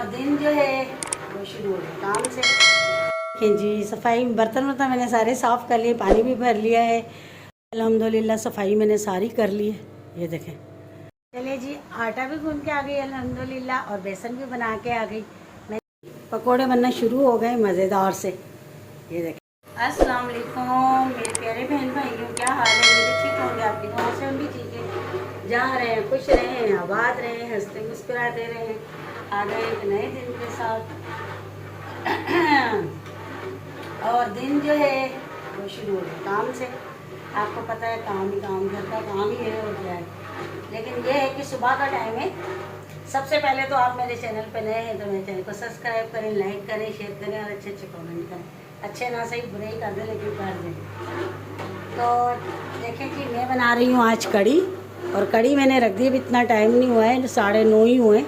और दिन जो है वो शुरू हो गया काम से। देखिए जी, सफाई बर्तन वर्तन मैंने सारे साफ़ कर लिए, पानी भी भर लिया है अल्हम्दुलिल्लाह। सफाई मैंने सारी कर ली है। ये देखें, चलिए जी, आटा भी गूंद के आ गई अल्हम्दुलिल्लाह और बेसन भी बना के आ गई। मैं पकोड़े बनना शुरू हो गए मज़ेदार से। ये देखें। अस्सलाम वालेकुम मेरे प्यारे बहन भाइयों, क्या हाल है? मेरे ठीक होंगे, आपकी दुआ से हम भी ठीक है। जहाँ रहें खुश रहें, आबाद रहें, हंसते मुस्कुराते रहें। आ गए एक नए दिन के साथ और दिन जो है वो शुरू हो गया काम से। आपको पता है काम ही काम, घर का काम ही है और क्या है। लेकिन ये है कि सुबह का टाइम है। सबसे पहले तो आप मेरे चैनल पे नए हैं तो मेरे चैनल को सब्सक्राइब करें, लाइक करें, शेयर करें और अच्छे अच्छे कमेंट करें। अच्छे ना सही बुरे ही कर दें लेकिन कर दें। तो देखें जी, मैं बना रही हूँ आज कड़ी। और कड़ी मैंने रख दी, अब इतना टाइम नहीं हुआ है, 9:30 ही हुए।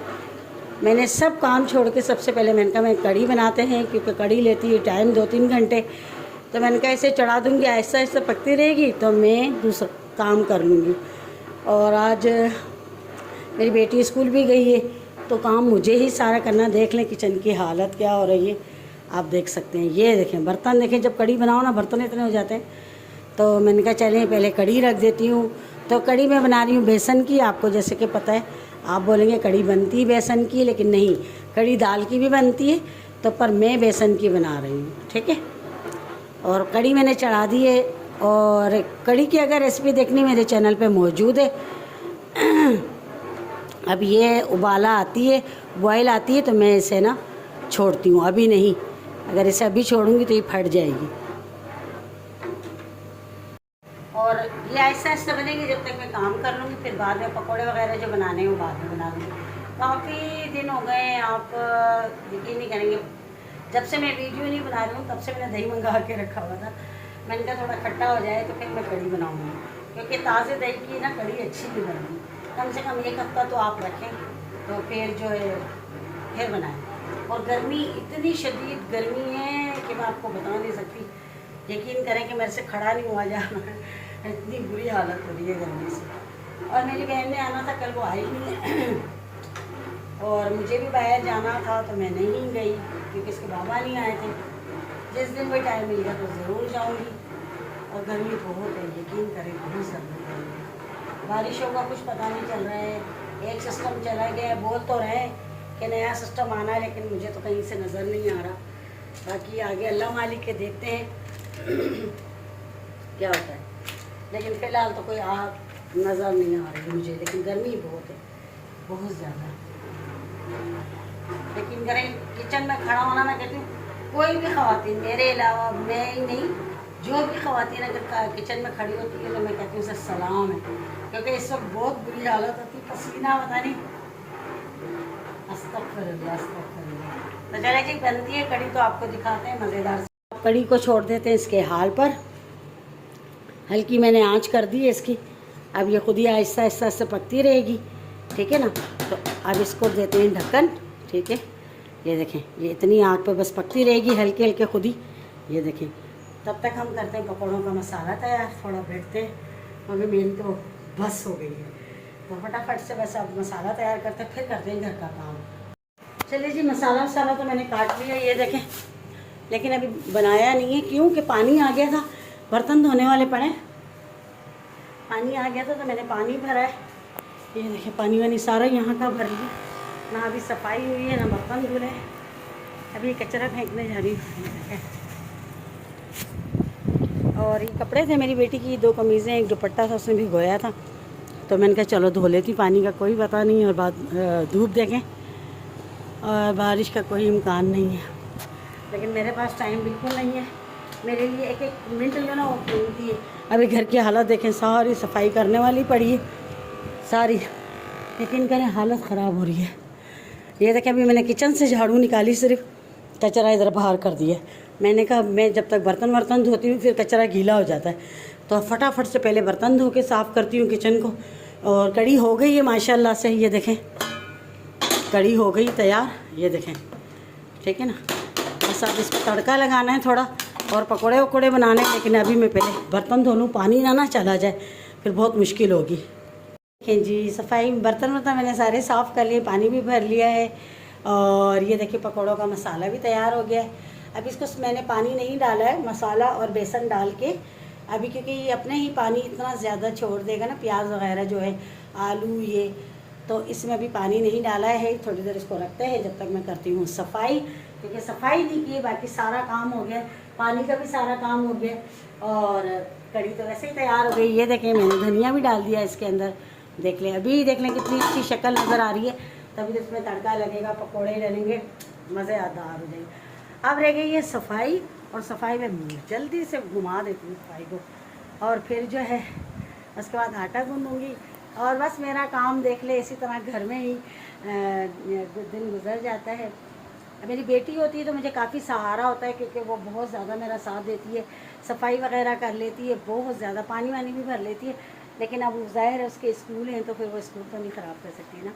मैंने सब काम छोड़ के सबसे पहले मैंने कहा मैं कड़ी बनाते हैं, क्योंकि कड़ी लेती है टाइम 2-3 घंटे। तो मैंने कहा इसे चढ़ा दूँगी, ऐसा ऐसा पकती रहेगी तो मैं दूसरा काम कर लूँगी। और आज मेरी बेटी स्कूल भी गई है तो काम मुझे ही सारा करना। देख लें किचन की हालत क्या हो रही है, आप देख सकते हैं। ये देखें बर्तन, देखें जब कड़ी बनाओ ना बर्तन इतने हो जाते हैं। तो मैंने कहा चलें पहले कड़ी रख देती हूँ। तो कड़ी मैं बना रही हूँ बेसन की। आपको जैसे कि पता है, आप बोलेंगे कड़ी बनती है बेसन की, लेकिन नहीं, कड़ी दाल की भी बनती है। तो पर मैं बेसन की बना रही हूँ, ठीक है। और कड़ी मैंने चढ़ा दी है। और कड़ी की अगर रेसिपी देखनी मेरे चैनल पे मौजूद है। अब ये उबाला आती है, बॉयल आती है तो मैं इसे ना छोड़ती हूँ, अभी नहीं। अगर इसे अभी छोड़ूंगी तो ये फट जाएगी। और ये ऐसा ऐसा बनेगी जब तक मैं काम कर लूँगी, फिर बाद में पकोड़े वगैरह जो बनाने हैं वो बाद में बना लूँगी। काफ़ी दिन हो गए, आप यकीन नहीं करेंगे, जब से मैं वीडियो नहीं बना रही हूँ तब से मैंने दही मंगा के रखा हुआ था। मैंने कहा थोड़ा खट्टा हो जाए तो फिर मैं कड़ी बनाऊँगी, क्योंकि ताज़े दही की ना कड़ी अच्छी नहीं बनती। कम से कम 1 हफ्ता तो आप रखें तो फिर जो है फिर बनाएं। और गर्मी इतनी शदीद गर्मी है कि मैं आपको बता नहीं सकती। यकीन करें कि मेरे से खड़ा नहीं हुआ जा रहा है, इतनी बुरी हालत हो रही है गर्मी से। और मेरी बहन ने आना था, कल वो आई नहीं और मुझे भी बाहर जाना था तो मैं नहीं गई, क्योंकि इसके बाबा नहीं आए थे। जिस दिन भी टाइम मिलेगा तो ज़रूर जाऊँगी। और गर्मी बहुत है, यकीन करें बहुत सर्दी है। बारिशों का कुछ पता नहीं चल रहा है। एक सिस्टम चला गया, बोल तो रहे कि नया सिस्टम आना है, लेकिन मुझे तो कहीं से नज़र नहीं आ रहा। बाकी आगे अल्लाह मालिक के देखते हैं क्या होता है। लेकिन फ़िलहाल तो कोई नज़र नहीं आ रही मुझे। लेकिन गर्मी बहुत है, बहुत ज़्यादा। लेकिन करें किचन में खड़ा होना, मैं कहती हूँ कोई भी ख़वातीन, मेरे अलावा मैं ही नहीं, जो भी ख़वातीन अगर किचन में खड़ी होती है तो मैं कहती हूँ उसे सलाम है, क्योंकि इस वक्त बहुत बुरी हालत होती है, पसीना पता नहीं। अस्तगफिरुल्लाह, अस्तगफिरुल्लाह। तो चले जी, बनती है कड़ी तो आपको दिखाते हैं मज़ेदार। कड़ी को छोड़ देते हैं इसके हाल पर। हल्की मैंने आंच कर दी है इसकी। अब ये खुद ही आहिस्ता आहिस्ता से पकती रहेगी, ठीक है ना। तो अब इसको देते हैं ढक्कन, ठीक है। ये देखें, ये इतनी आग पे बस पकती रहेगी हल्के हल्के खुद ही। ये देखें, तब तक हम करते हैं पकौड़ों का मसाला तैयार। थोड़ा बैठते हैं क्योंकि मेरी तो बस हो गई है, तो फटाफट से बस अब मसाला तैयार करते हैं, फिर करते हैं घर का काम। चलिए जी, मसाला तो मैंने काट लिया, ये देखें। लेकिन अभी बनाया नहीं है, क्यों कि पानी आ गया था, बर्तन धोने वाले पड़े। पानी आ गया था तो मैंने पानी भरा है। ये देखें, पानी वानी सारा यहाँ का भर लिया। ना अभी सफाई हुई है ना बर्तन धुले। अभी कचरा फेंकने जा रही हूँ। और ये कपड़े थे मेरी बेटी की, 2 कमीज़ें, एक दुपट्टा था, उसने भिगोया था। तो मैंने कहा चलो धो लेती, पानी का कोई पता नहीं है। और बाद धूप देखें और बारिश का कोई इम्कान नहीं है। लेकिन मेरे पास टाइम बिल्कुल नहीं है, मेरे लिए एक मिनट जो ना वो कीमती है। अभी घर की हालत देखें, सारी सफाई करने वाली पड़ी है सारी, लेकिन करें हालत ख़राब हो रही है। ये देखें, अभी मैंने किचन से झाड़ू निकाली, सिर्फ कचरा इधर बाहर कर दिया। मैंने कहा मैं जब तक बर्तन वर्तन धोती हूँ फिर कचरा गीला हो जाता है, तो फटाफट से पहले बर्तन धो के साफ़ करती हूँ किचन को। और कड़ी हो गई है माशाल्लाह से। ये देखें, कड़ी हो गई तैयार, ये देखें, ठीक है ना। बस अब इसको तड़का लगाना है थोड़ा और पकोड़े वकोड़े बनाने हैं। लेकिन अभी मैं पहले बर्तन धो लूँ, पानी ना चला जाए, फिर बहुत मुश्किल होगी। देखें जी, सफाई बर्तन वर्तन मैंने सारे साफ़ कर लिए, पानी भी भर लिया है। और ये देखिए पकौड़ों का मसाला भी तैयार हो गया है। अब इसको मैंने पानी नहीं डाला है, मसाला और बेसन डाल के अभी, क्योंकि ये अपने ही पानी इतना ज़्यादा छोड़ देगा ना, प्याज वगैरह जो है, आलू ये, तो इसमें अभी पानी नहीं डाला है। थोड़ी देर इसको रखते हैं जब तक मैं करती हूँ सफाई, क्योंकि सफाई नहीं की, बाकी सारा काम हो गया, पानी का भी सारा काम हो गया और कढ़ी तो वैसे ही तैयार हो गई। ये देखें मैंने धनिया भी डाल दिया इसके अंदर, देख लें, अभी देख लें कितनी अच्छी शक्ल नज़र आ रही है। तभी तो इसमें तड़का लगेगा, पकौड़े डलेंगे, मज़ेदार हो जाएगी। अब रह गई है सफाई, और सफाई में जल्दी से घुमा देती हूँ सफाई को, और फिर जो है उसके बाद आटा गूंदूँगी, और बस मेरा काम देख ले इसी तरह घर में ही दिन गुजर जाता है। मेरी बेटी होती है तो मुझे काफ़ी सहारा होता है, क्योंकि वो बहुत ज़्यादा मेरा साथ देती है, सफाई वगैरह कर लेती है, बहुत ज़्यादा पानी वानी भी भर लेती है। लेकिन अब ज़ाहिर है उसके स्कूल हैं तो फिर वो स्कूल तो नहीं ख़राब कर सकती ना।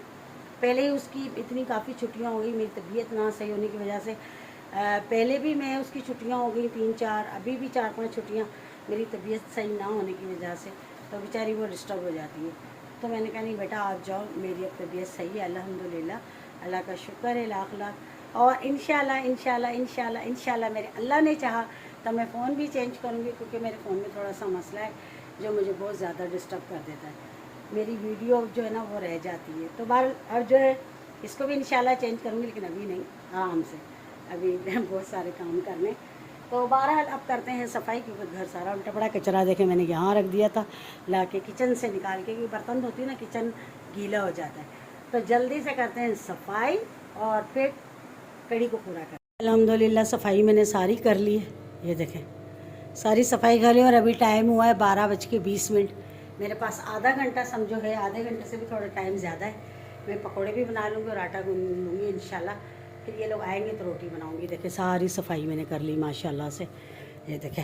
पहले ही उसकी इतनी काफ़ी छुट्टियाँ हो गई, मेरी तबीयत ना सही होने की वजह से। पहले भी मैं उसकी छुट्टियाँ हो गई 3-4, अभी भी 4-5 छुट्टियाँ मेरी तबीयत सही ना होने की वजह से, तो बेचारी वो डिस्टर्ब हो जाती है। तो मैंने कहा नहीं बेटा आप जाओ, मेरी अब तबीयत सही है अल्हम्दुलिल्लाह, अल्लाह का शुक्र है लाख लाख। और इंशाल्लाह मेरे अल्लाह ने चाहा तो मैं फ़ोन भी चेंज करूँगी, क्योंकि मेरे फ़ोन में थोड़ा सा मसला है जो मुझे बहुत ज़्यादा डिस्टर्ब कर देता है, मेरी वीडियो जो है ना वो रह जाती है। तो बार अब जो है इसको भी इंशाल्लाह चेंज करूँगी, लेकिन अभी नहीं, आराम से, अभी बहुत सारे काम करने। तो बहरहाल अब करते हैं सफाई, क्योंकि घर सारा उल्टा पड़ा, कचरा देखे मैंने यहाँ रख दिया था ला के किचन से निकाल के, क्योंकि बर्तन धोती है ना किचन गीला हो जाता है। तो जल्दी से करते हैं सफाई और फिर कड़ी को पूरा कर। अल्हम्दुलिल्लाह सफाई मैंने सारी कर ली है, ये देखें सारी सफाई कर ली, और अभी टाइम हुआ है 12:20। मेरे पास आधा घंटा समझो है, आधे घंटे से भी थोड़ा टाइम ज़्यादा है। मैं पकोड़े भी बना लूँगी और आटा गूंद लूँगी इंशाल्लाह, फिर ये लोग आएंगे तो रोटी बनाऊँगी। देखें सारी सफाई मैंने कर ली माशाल्लाह से, ये देखें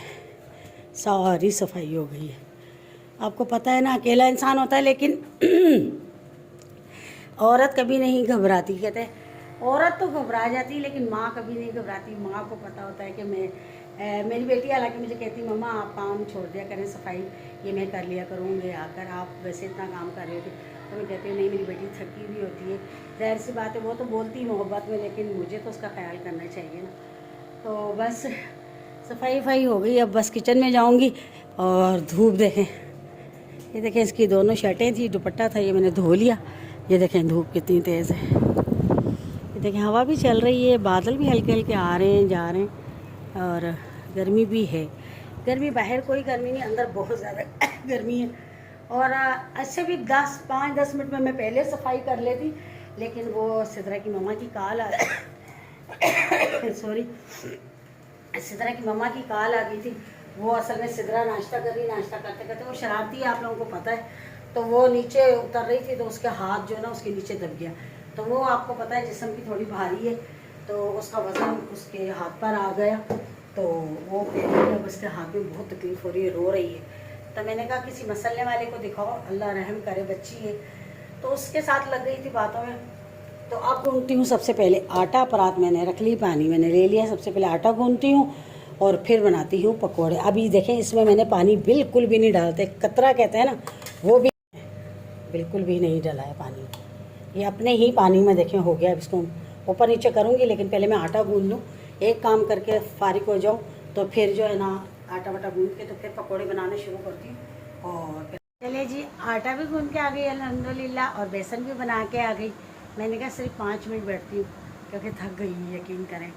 सारी सफाई हो गई है। आपको पता है ना अकेला इंसान होता है, लेकिन औरत कभी नहीं घबराती। कहते हैं औरत तो घबरा जाती, लेकिन माँ कभी नहीं घबराती। माँ को पता होता है कि मेरी बेटी हालांकि मुझे कहती मम्मा आप काम छोड़ दिया करें, सफाई ये मैं कर लिया करूँगी आकर, आप वैसे इतना काम कर रहे थे। तो मैं कहती हूँ नहीं मेरी बेटी थकी हुई होती है, ज़ाहिर सी बात है वो तो बोलती मोहब्बत में, लेकिन मुझे तो उसका ख्याल करना चाहिए ना। तो बस सफाई वफाई हो गई, अब बस किचन में जाऊँगी। और धूप देखें, ये देखें इसकी दोनों शर्टें थी, दुपट्टा था, ये मैंने धो लिया। ये देखें धूप कितनी तेज़ है, ये देखें हवा भी चल रही है, बादल भी हल्के हल्के आ रहे हैं जा रहे हैं, और गर्मी भी है। गर्मी बाहर कोई गर्मी नहीं, अंदर बहुत ज़्यादा गर्मी है। और अच्छे भी 5-10 मिनट में मैं पहले सफाई कर लेती, लेकिन वो सिद्रा की मम्मा की कॉल आ सॉरी सिद्रा की मम्मा की कॉल आ गई थी। वो असल में सिद्रा नाश्ता कर रही, नाश्ता करते करते वो शरारती है, आप लोगों को पता है। तो वो नीचे उतर रही थी, तो उसके हाथ जो है ना उसके नीचे दब गया। तो वो आपको पता है जिस्म की थोड़ी भारी है, तो उसका वज़न उसके हाथ पर आ गया, तो वो अब उसके हाथ में बहुत तकलीफ़ हो रही है, रो रही है। तो मैंने कहा किसी मसलने वाले को दिखाओ, अल्लाह रहम करे, बच्ची है। तो उसके साथ लग गई थी बातों में। तो अब गूंथती हूँ सबसे पहले आटा, परात मैंने रख ली, पानी मैंने ले लिया, सबसे पहले आटा गूंथती हूँ और फिर बनाती हूँ पकोड़े। अभी देखें इसमें मैंने पानी बिल्कुल भी नहीं डालते, कतरा कहते हैं ना, वो भी बिल्कुल भी नहीं डाला है पानी, ये अपने ही पानी में देखें हो गया। अब इसको ऊपर नीचे करूँगी, लेकिन पहले मैं आटा गूंथ लूँ, एक काम करके फारिग हो जाऊँ, तो फिर जो है ना आटा वाटा गूंथ के तो फिर पकोड़े बनाने शुरू करती हूँ। और फिर चलिए जी, आटा भी गूंथ के आ गई अल्हम्दुलिल्लाह, और बेसन भी बना के आ गई। मैंने कहा सिर्फ 5 मिनट बैठती हूँ, क्योंकि थक गई, यकीन करें।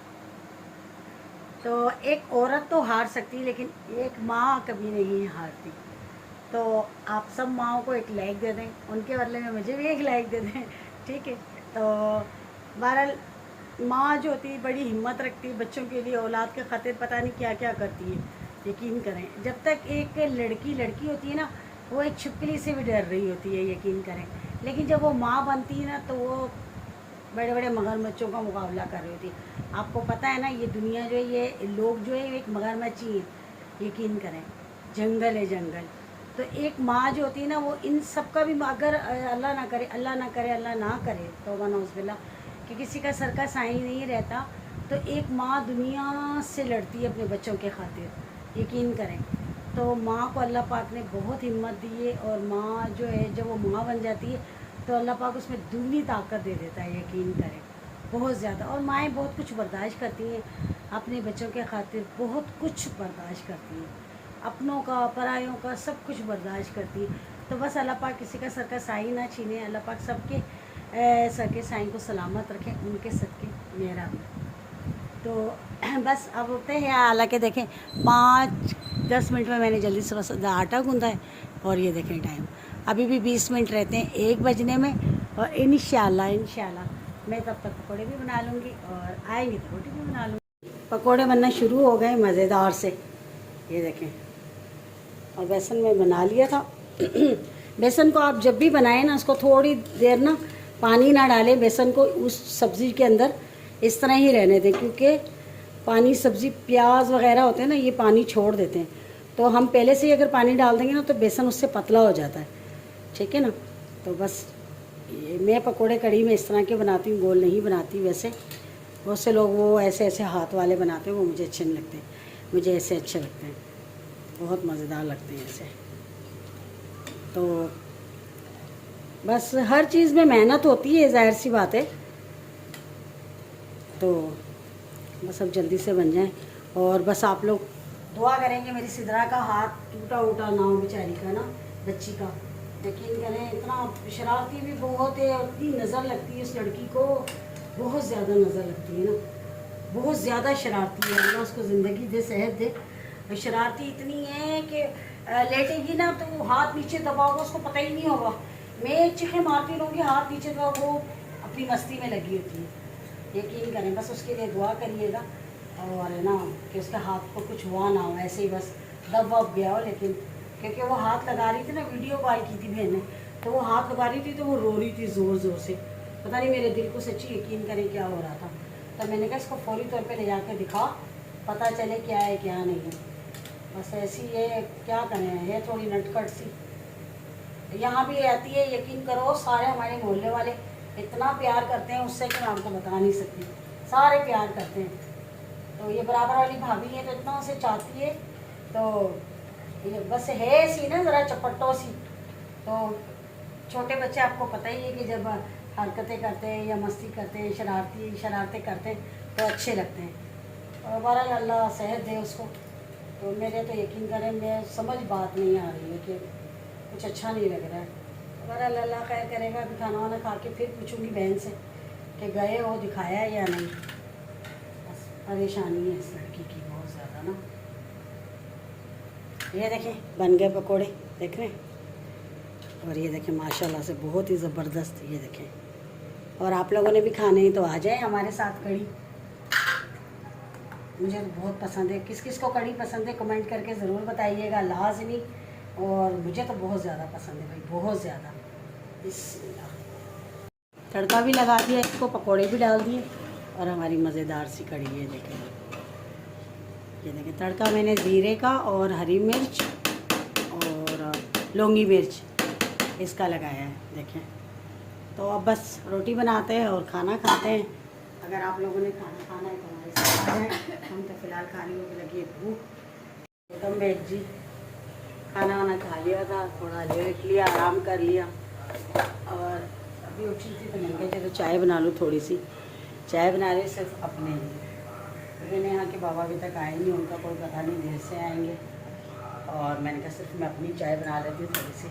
तो एक औरत तो हार सकती, लेकिन एक माँ कभी नहीं हारती। तो आप सब माँओं को एक लाइक दे दें, उनके बदले में मुझे भी एक लाइक दे दें, ठीक है। तो बहरहाल माँ जो होती है बड़ी हिम्मत रखती है बच्चों के लिए, औलाद के खातिर पता नहीं क्या क्या करती है, यकीन करें। जब तक एक लड़की होती है ना, वो एक छिपकली से भी डर रही होती है, यकीन करें। लेकिन जब वो माँ बनती है ना, तो वो बड़े बड़े मगरमच्छों का मुकाबला कर रही होती है। आपको पता है ना, ये दुनिया जो है, ये लोग जो है एक मगरमच्छी है, यकीन करें, जंगल है जंगल। तो एक माँ जो होती है ना, वो इन सब का भी, अगर अल्लाह ना करे, अल्लाह ना करे, अल्लाह ना करे, तौबा नौज़बिल्लाह, कि किसी का सर का साईं नहीं रहता, तो एक माँ दुनिया से लड़ती है अपने बच्चों के खातिर, यकीन करें। तो माँ को अल्लाह पाक ने बहुत हिम्मत दी है, और माँ जो है जब वो माँ बन जाती है तो अल्लाह पाक उसमें दुगनी ताकत दे देता है, यकीन करें। बहुत ज़्यादा। और माएँ बहुत कुछ बर्दाश्त करती हैं अपने बच्चों के खातिर, बहुत कुछ बर्दाश्त करती हैं, अपनों का परायों का सब कुछ बर्दाश्त करती है। तो बस अल्लाह पाक किसी का सर का साई ना छीने, अल्लाह पाक सबके सर के साई को सलामत रखें, उनके सदके मेरा भी। तो बस अब उठते हैं, हालांकि देखें 5-10 मिनट में मैंने जल्दी से बस आटा गूंदा है। और ये देखें टाइम अभी भी 20 मिनट रहते हैं 1 बजने में। और इंशाल्लाह मैं तब तक पकौड़े भी बना लूँगी और आएंगे तो रोटी भी बना लूँगी। पकौड़े बनना शुरू हो गए मज़ेदार से, ये देखें। और बेसन में बना लिया था। बेसन को आप जब भी बनाएं ना, उसको थोड़ी देर ना पानी ना डालें, बेसन को उस सब्ज़ी के अंदर इस तरह ही रहने दें, क्योंकि पानी सब्ज़ी प्याज वगैरह होते हैं ना, ये पानी छोड़ देते हैं। तो हम पहले से ही अगर पानी डाल देंगे ना तो बेसन उससे पतला हो जाता है, ठीक है ना। तो बस ये मैं पकोड़े कढ़ी में इस तरह के बनाती हूँ, गोल नहीं बनाती। वैसे बहुत से लोग वो ऐसे ऐसे हाथ वाले बनाते हैं, वो मुझे अच्छे नहीं लगते, मुझे ऐसे अच्छे लगते हैं, बहुत मज़ेदार लगते हैं ऐसे। तो बस हर चीज़ में मेहनत होती है, ज़ाहिर सी बात है। तो बस अब जल्दी से बन जाए। और बस आप लोग दुआ करेंगे मेरी सिदरा का हाथ टूटा उटा ना हो, बेचारी का ना, बच्ची का। यकीन करें इतना शरारती भी बहुत है, और इतनी नज़र लगती है उस लड़की को, बहुत ज़्यादा नज़र लगती है ना, बहुत ज़्यादा शरारती है। अल्लाह उसको ज़िंदगी दे, सेहत दे। और शरारती इतनी है कि लेटेगी ना तो वो हाथ नीचे दबाओगे उसको पता ही नहीं होगा। मैं चीखें मारती रहूँगी, हाथ नीचे दबा, वो अपनी मस्ती में लगी होती है। यकीन करें, बस उसके लिए दुआ करिएगा। और है ना कि उसके हाथ को कुछ हुआ ना हो, ऐसे ही बस दब वब गया हो। लेकिन क्योंकि वो हाथ लगा रही थी ना, वीडियो कॉल की थी बहन ने, तो वो हाथ लगा रही थी तो वो रो रही थी ज़ोर ज़ोर से। पता नहीं मेरे दिल को सच्ची यकीन करें क्या हो रहा था। तो मैंने कहा इसको फौरी तौर पे ले जाकर दिखा, पता चले क्या है क्या नहीं है। बस ऐसी ये क्या करें, ये थोड़ी नटखट सी यहाँ भी आती है। यकीन करो सारे हमारे मोहल्ले वाले इतना प्यार करते हैं उससे कि मैं आपको बता नहीं सकती, सारे प्यार करते हैं। तो ये बराबर वाली भाभी है तो इतना उसे चाहती है। तो ये बस है सी ना ज़रा चपट्टो सी। तो छोटे बच्चे आपको पता ही है कि जब हरकतें करते हैं या मस्ती करते हैं, शरारतें करते हैं तो अच्छे लगते हैं। और बहरहाल अल्लाह सेहत दे उसको। तो मेरे तो यकीन करें, मैं समझ बात नहीं आ रही है कि कुछ अच्छा नहीं लग रहा है। बहरहाल अल्लाह खैर करेगा। अभी खाना वाना खा के फिर पूछूंगी बहन से कि गए हो, दिखाया या नहीं। बस परेशानी है इस लड़की की बहुत ज़्यादा ना। ये देखें बन गए पकोड़े, देख रहे हैं। और ये देखें माशाल्लाह से बहुत ही ज़बरदस्त, ये देखें। और आप लोगों ने भी खाने ही तो आ जाए हमारे साथ कढ़ी। मुझे तो बहुत पसंद है। किस किस को कढ़ी पसंद है कमेंट करके ज़रूर बताइएगा, लाजमी। और मुझे तो बहुत ज़्यादा पसंद है भाई, बहुत ज़्यादा। तड़का भी लगा दिया इसको, पकोड़े भी डाल दिए और हमारी मज़ेदार सी कढ़ी। ये देखें तड़का मैंने ज़ीरे का और हरी मिर्च और लौंगी मिर्च इसका लगाया है, देखें। तो अब बस रोटी बनाते हैं और खाना खाते हैं। अगर आप लोगों ने खाना खाना है तो हमारे साथ आ जाए। हम तो फ़िलहाल खाने को लगी भूख। एकदम बेट जी खाना वाना खा लिया था, थोड़ा लेट लिया, आराम कर लिया। और अभी उठी थी तो मैंने कहा चलो चाय बना लूँ थोड़ी सी। चाय बना रही सिर्फ अपने लिए। मैंने यहाँ के बाबा अभी तक आए नहीं, उनका कोई पता नहीं देर से आएंगे। और मैंने कहा सिर्फ मैं अपनी चाय बना लेती हूँ थोड़ी सी।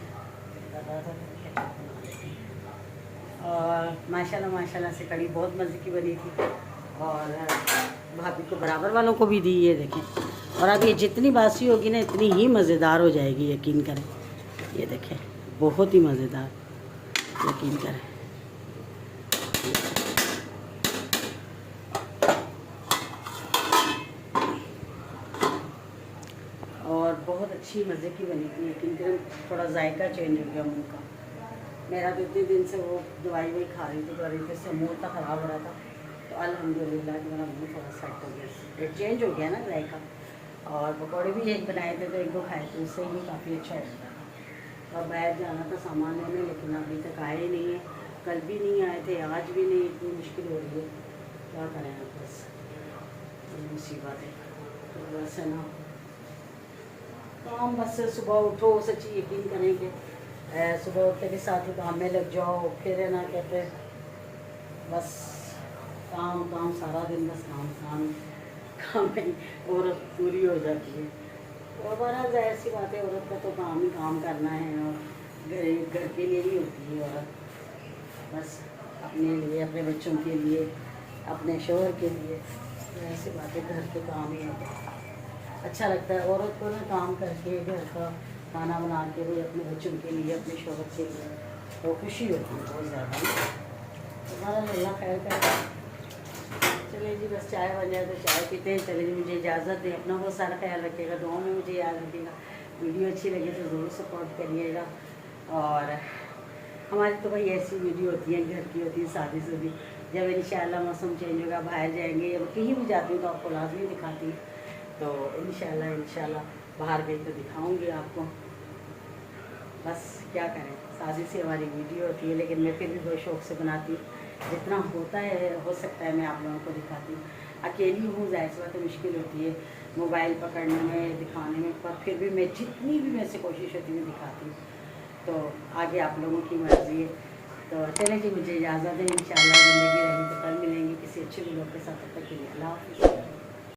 और माशाल्लाह से कढ़ी बहुत मज़े की बनी थी। और भाभी को बराबर वालों को भी दी, ये देखें। और अब ये जितनी बासी होगी ना इतनी ही मज़ेदार हो जाएगी, यकीन करें। ये देखें बहुत ही मज़ेदार, यकीन करें। और बहुत अच्छी मज़े की बनी थी, यकीन करें। थोड़ा जायका चेंज हो गया मुँह का। मेरा तो इतने दिन से वो दवाई वही खा रही थी, इससे मुँह तक ख़राब हो रहा था। तो अल्हम्दुलिल्लाह मेरा मुँह थोड़ा सेट हो गया, चेंज हो गया ना जायका। और पकौड़े भी एक बनाए थे तो एक दो खाए थे, उससे ही काफ़ी अच्छा हो गया था। और बाहर जाना था सामान लेने, लेकिन अभी तक आए ही नहीं है। कल भी नहीं आए थे, आज भी नहीं। इतनी मुश्किल हो रही है, क्या करें आप, बस मुसीबत है। तो बस है ना काम, बस सुबह उठो, सच्ची यकीन करें कि सुबह उठते के साथ ही काम में लग जाओ। फिर है ना कहते बस काम काम सारा दिन बस काम काम काम में औरत पूरी हो जाती है। और बड़ा जाहिर सी बात है, औरत का तो काम ही काम करना है और घर के लिए ही होती है औरत, बस अपने लिए, अपने बच्चों के लिए, अपने शोहर के लिए। ऐसी बातें घर के काम ही है। अच्छा लगता है औरत को ना काम करके, घर का खाना बना के भी अपने बच्चों के लिए, अपने शोहर के लिए, तो खुशी होती है बहुत ज़्यादा। तुम्हारा अल्लाह खैर करे। चलिए जी, बस चाय बन जाए तो चाय पीते हैं। चलिए जी, मुझे इजाज़त दें। अपना बहुत सारा ख्याल रखिएगा, दुआओं में मुझे याद रखिएगा। वीडियो अच्छी लगे तो ज़रूर सपोर्ट करिएगा। और हमारी तो भाई ऐसी वीडियो होती है, घर की होती है, शादी शुदी। जब इंशाल्लाह मौसम चेंज होगा, बाहर जाएंगे या कहीं भी जाती हूँ तो आपको लाजमी दिखाती हूँ। तो इंशाल्लाह बाहर गई तो दिखाऊंगी आपको। बस क्या करें, शादी से हमारी वीडियो होती है, लेकिन मैं फिर भी बहुत शौक़ से बनाती हूँ। जितना होता है, हो सकता है मैं आप लोगों को दिखाती हूँ। अकेली हूँ, जाहिर सी बात है मुश्किल होती है मोबाइल पकड़ने में, दिखाने में, पर फिर भी मैं जितनी भी मेरे से कोशिश होती है दिखाती हूँ। तो आगे आप लोगों की मर्ज़ी है। तो चलें जी, मुझे इजाज़त है। इंशाल्लाह ज़िंदगी रही तो कल मिलेंगे किसी अच्छे लोग के साथ। तब तक के लिए अल्लाह हाफ़िज़।